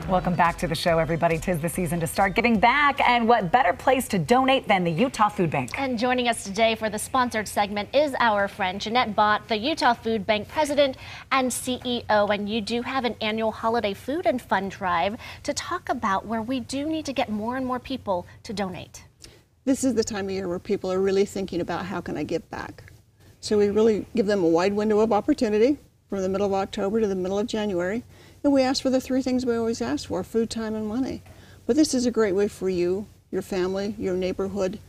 Welcome back to the show, everybody. 'Tis the season to start giving back, and what better place to donate than the Utah Food Bank? And joining us today for the sponsored segment is our friend Jeanette Bott, the Utah Food Bank President and CEO. And you do have an annual holiday food and fun drive to talk about where we do need to get more and more people to donate. This is the time of year where people are really thinking about how can I give back. So we really give them a wide window of opportunity from the middle of October to the middle of January. And we ask for the three things we always ask for: food, time, and money. But this is a great way for you, your family, your neighborhood.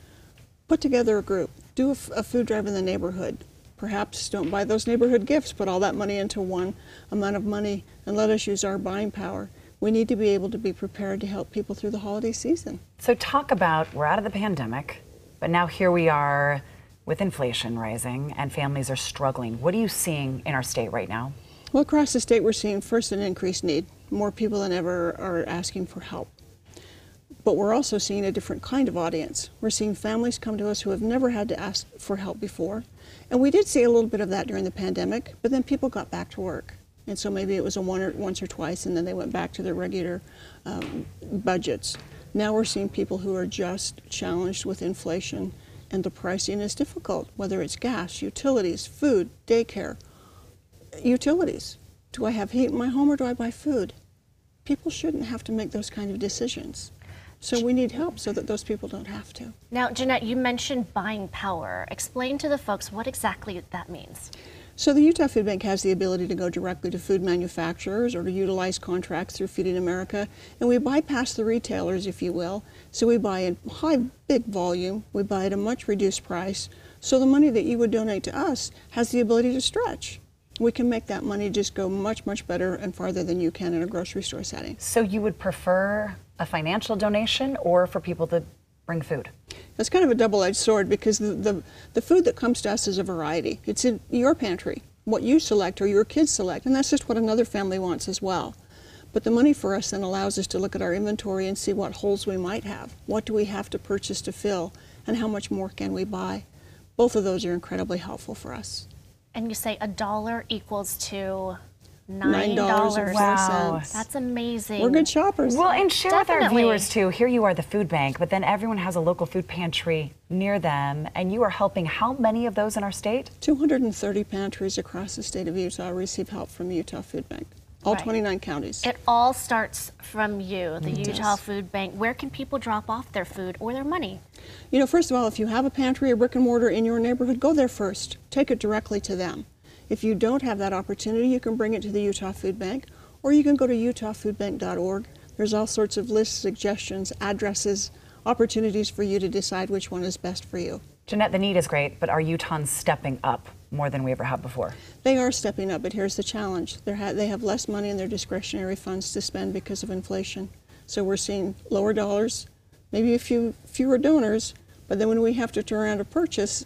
Put together a group. Do a food drive in the neighborhood. Perhaps don't buy those neighborhood gifts, put all that money into one amount of money and let us use our buying power. We need to be able to be prepared to help people through the holiday season. So talk about, we're out of the pandemic, but now here we are with inflation rising and families are struggling. What are you seeing in our state right now? Well, across the state, we're seeing first an increased need. More people than ever are asking for help. But we're also seeing a different kind of audience. We're seeing families come to us who have never had to ask for help before. And we did see a little bit of that during the pandemic, but then people got back to work. And so maybe it was once or twice, and then they went back to their regular budgets. Now we're seeing people who are just challenged with inflation, and the pricing is difficult, whether it's gas, utilities, food, daycare. Utilities. Do I have heat in my home or do I buy food? People shouldn't have to make those kind of decisions. So we need help so that those people don't have to. Now, Jeanette, you mentioned buying power. Explain to the folks what exactly that means. So the Utah Food Bank has the ability to go directly to food manufacturers or to utilize contracts through Feeding America, and we bypass the retailers, if you will. So we buy in big volume, we buy at a much reduced price, so the money that you would donate to us has the ability to stretch. We can make that money just go much, much better and farther than you can in a grocery store setting. So you would prefer a financial donation or for people to bring food? It's kind of a double-edged sword because the food that comes to us is a variety. It's in your pantry, what you select or your kids select, and that's just what another family wants as well. But the money for us then allows us to look at our inventory and see what holes we might have. What do we have to purchase to fill, and how much more can we buy? Both of those are incredibly helpful for us. And you say $1 equals to $9.04. Wow. That's amazing. We're good shoppers. Well, and share with our Definitely. viewers too, here you are, the food bank, but then everyone has a local food pantry near them, and you are helping how many of those in our state? 230 pantries across the state of Utah receive help from the Utah Food Bank. All Right. 29 counties. It all starts from you, the It Utah does. Food Bank. Where can people drop off their food or their money? You know, first of all, if you have a pantry or brick and mortar in your neighborhood, go there first. Take it directly to them. If you don't have that opportunity, you can bring it to the Utah Food Bank, or you can go to utahfoodbank.org. There's all sorts of lists, suggestions, addresses, opportunities for you to decide which one is best for you. Jeanette, the need is great, but are Utahns stepping up more than we ever have before? They are stepping up, but here's the challenge. They have less money in their discretionary funds to spend because of inflation. So we're seeing lower dollars, maybe a fewer donors, but then when we have to turn around to purchase,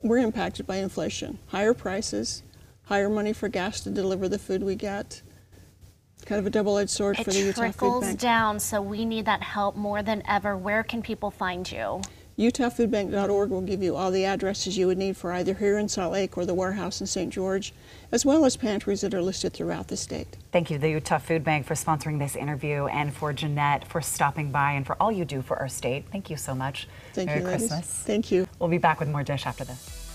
we're impacted by inflation. Higher prices, higher money for gas to deliver the food we get. It's kind of a double-edged sword for the Utah Food trickles Bank. down, so we need that help more than ever. Where can people find you? utahfoodbank.org will give you all the addresses you would need for either here in Salt Lake or the warehouse in St. George, as well as pantries that are listed throughout the state. Thank you, the Utah Food Bank, for sponsoring this interview, and for Jeanette for stopping by and for all you do for our state. Thank you so much. Thank Merry you, ladies. Christmas. Thank you. We'll be back with more Dish after this.